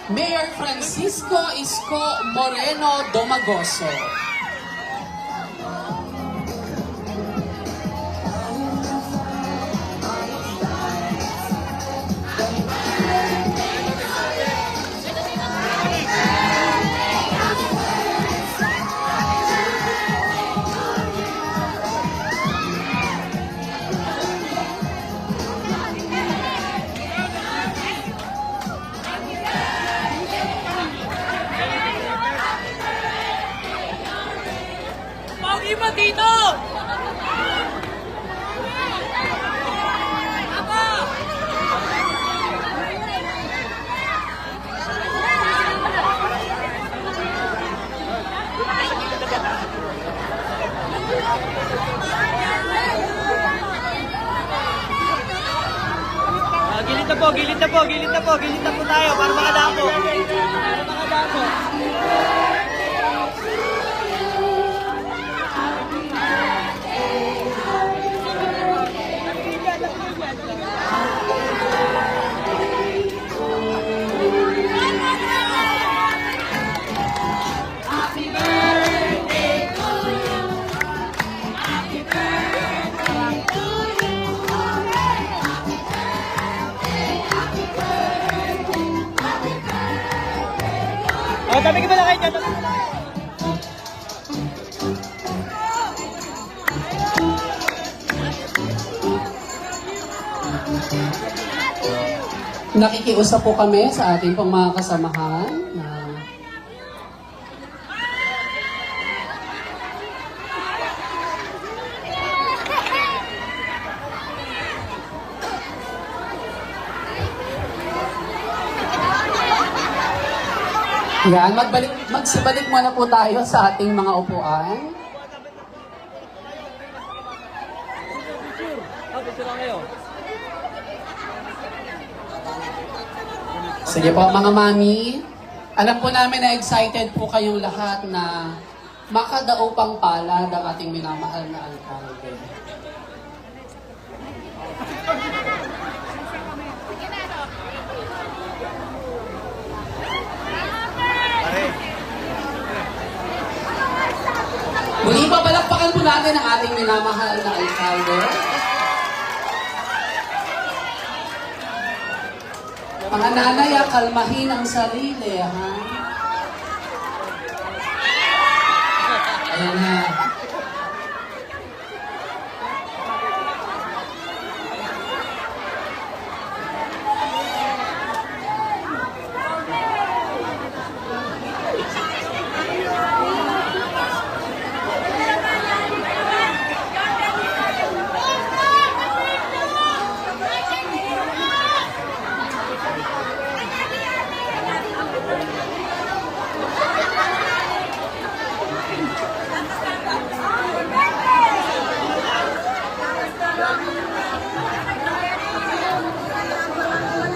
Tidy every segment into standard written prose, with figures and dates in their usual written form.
Mayor Francisco Isko Moreno Domagoso. Iba dito! Gilid na po, gilid na po, gilid na po, gilid na po tayo para makadako. Para makadako. Oh, tabi ka ba na kayo dyan? Tabi ka na kayo. Nakikiusap po kami sa ating pong mga kasamahan na Yan, magsibalik muna po tayo sa ating mga upuan. Picture lang kayo. Sige po mga mami, alam po namin na excited po kayong lahat na makadaupang palad ang ating minamahal na alkalde. Muli pa palakpakan po natin ang ating minamahal na alkalde. Mga nanay, kalmahin ang sarili, ha? Ayan na.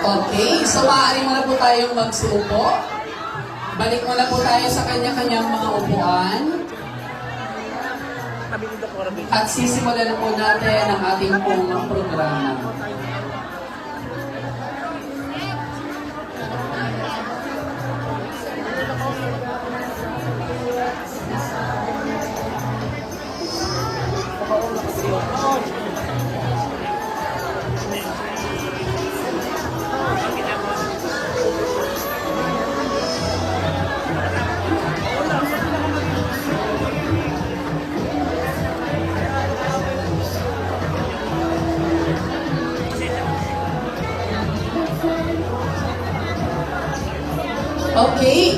Okay, so maaari muna po tayong magsuupo. Balik muna po tayo sa kanya-kanyang mga upuan. At sisimulan na po natin ang ating pong programa. Okay,